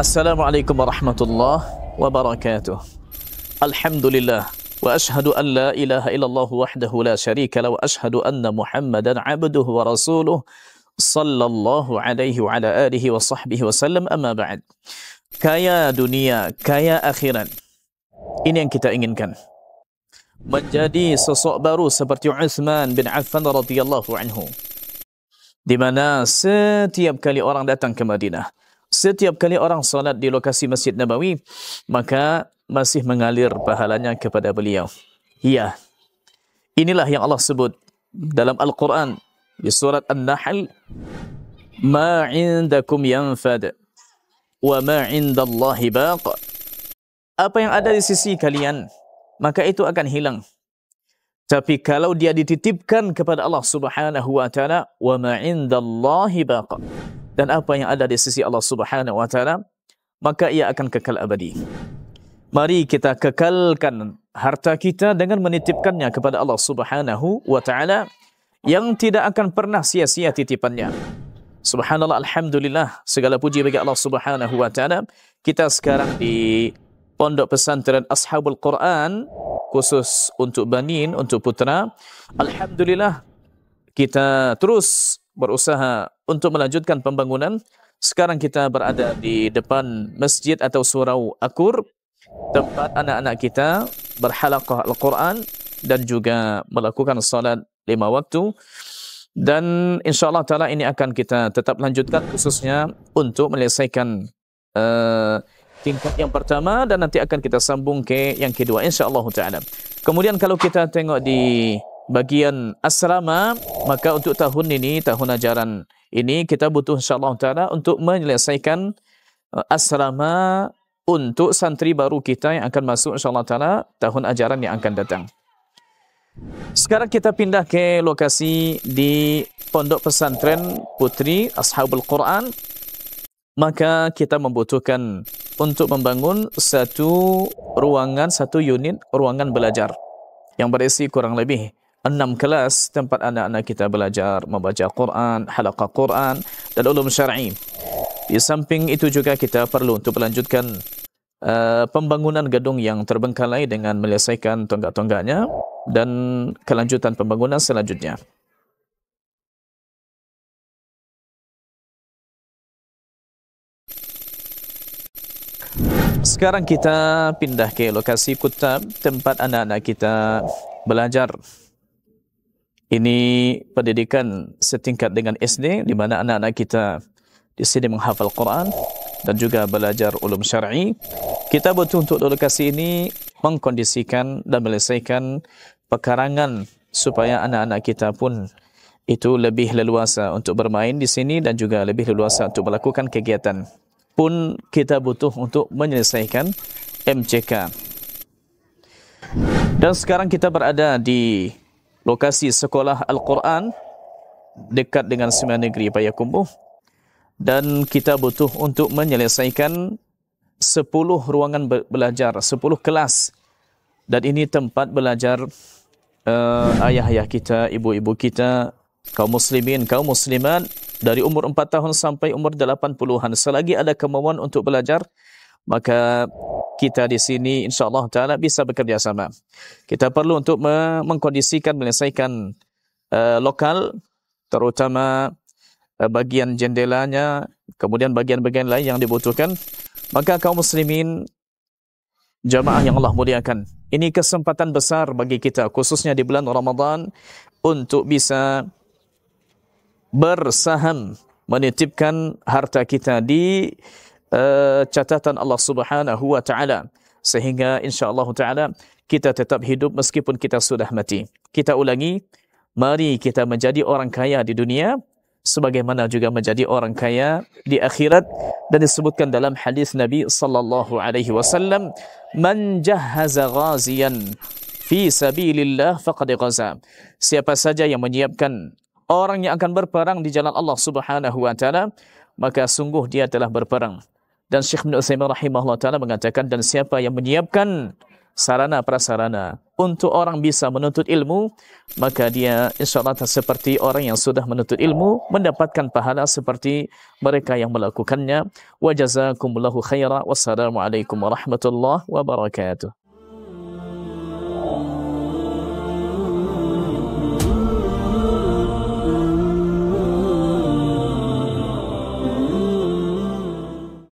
Assalamualaikum warahmatullahi wabarakatuh. Alhamdulillah wa ashhadu an la ilaha illallah wahdahu la syarika la wa ashhadu anna Muhammadan abduhu wa rasuluh sallallahu alaihi wa ala alihi wa sahbihi wasallam. Amma ba'd. Kaya dunia, kaya akhirat. Ini yang kita inginkan. Menjadi sosok baru seperti Uthman bin Affan radhiyallahu anhu, di mana setiap kali orang datang ke Madinah, setiap kali orang salat di lokasi Masjid Nabawi, maka masih mengalir pahalanya kepada beliau. Ya, inilah yang Allah sebut dalam Al-Quran di surat An-Nahl, ma indakum yanfad wa ma indallahi baq. Apa yang ada di sisi kalian, maka itu akan hilang. Tapi kalau dia dititipkan kepada Allah Subhanahu wa taala, wa ma indallahi baq, dan apa yang ada di sisi Allah Subhanahu wa taala, maka ia akan kekal abadi. Mari kita kekalkan harta kita dengan menitipkannya kepada Allah Subhanahu wa taala yang tidak akan pernah sia-sia titipannya. Subhanallah, alhamdulillah, segala puji bagi Allah Subhanahu wa taala. Kita sekarang di Pondok Pesantren Ashabul Quran, khusus untuk banin, untuk putra. Alhamdulillah, kita terus berusaha untuk melanjutkan pembangunan. Sekarang kita berada di depan masjid atau surau Akur, tempat anak-anak kita berhalaqah Al-Quran dan juga melakukan salat 5 waktu. Dan insyaAllah ta'ala ini akan kita tetap lanjutkan, khususnya untuk menyelesaikan tingkat yang pertama, dan nanti akan kita sambung ke yang kedua insyaAllah ta'ala. Kemudian kalau kita tengok di bagian asrama, maka untuk tahun ini, tahun ajaran ini, kita butuh insyaAllah ta'ala untuk menyelesaikan asrama untuk santri baru kita yang akan masuk insyaAllah ta'ala tahun ajaran yang akan datang. Sekarang kita pindah ke lokasi di Pondok Pesantren Putri Ashabul Quran. Maka kita membutuhkan untuk membangun satu ruangan, satu unit ruangan belajar yang berisi kurang lebih 6 kelas tempat anak-anak kita belajar membaca Quran, halaqah Quran dan ulum syar'i. Di samping itu juga kita perlu untuk melanjutkan pembangunan gedung yang terbengkalai dengan menyelesaikan tonggak-tonggaknya dan kelanjutan pembangunan selanjutnya. Sekarang kita pindah ke lokasi kutab, tempat anak-anak kita belajar. Ini pendidikan setingkat dengan SD, di mana anak-anak kita di sini menghafal Quran dan juga belajar ulum syar'i. Kita butuh untuk lokasi ini mengkondisikan dan menyelesaikan pekarangan supaya anak-anak kita pun itu lebih leluasa untuk bermain di sini dan juga lebih leluasa untuk melakukan kegiatan. Pun kita butuh untuk menyelesaikan MCK. Dan sekarang kita berada di lokasi sekolah Al-Quran dekat dengan Seminari Negeri Payakumbuh, dan kita butuh untuk menyelesaikan 10 ruangan belajar, 10 kelas. Dan ini tempat belajar ayah-ayah kita, ibu-ibu kita, kaum muslimin, kaum muslimat dari umur 4 tahun sampai umur 80-an. Selagi ada kemauan untuk belajar, maka kita di sini insyaAllah ta'ala bisa bekerja sama. Kita perlu untuk mengkondisikan, menyelesaikan lokal, terutama bagian jendelanya, kemudian bagian-bagian lain yang dibutuhkan. Maka kaum muslimin, jamaah yang Allah muliakan, ini kesempatan besar bagi kita, khususnya di bulan Ramadan, untuk bisa bersaham, menitipkan harta kita di catatan Allah Subhanahu wa taala, sehingga insyaallah taala kita tetap hidup meskipun kita sudah mati. Kita ulangi, mari kita menjadi orang kaya di dunia sebagaimana juga menjadi orang kaya di akhirat. Dan disebutkan dalam hadis Nabi sallallahu alaihi wasallam, man jahhaza ghaziyan fi sabilillah faqad ghaza. Siapa saja yang menyiapkan orang yang akan berperang di jalan Allah Subhanahu wa taala, maka sungguh dia telah berperang. Dan Syekh Ibn Utsaimin rahimahullah taala mengatakan, dan siapa yang menyiapkan sarana prasarana untuk orang bisa menuntut ilmu, maka dia insyaAllah seperti orang yang sudah menuntut ilmu, mendapatkan pahala seperti mereka yang melakukannya. Wa jazakumullahu khaira. Wassalamualaikum warahmatullahi wabarakatuh.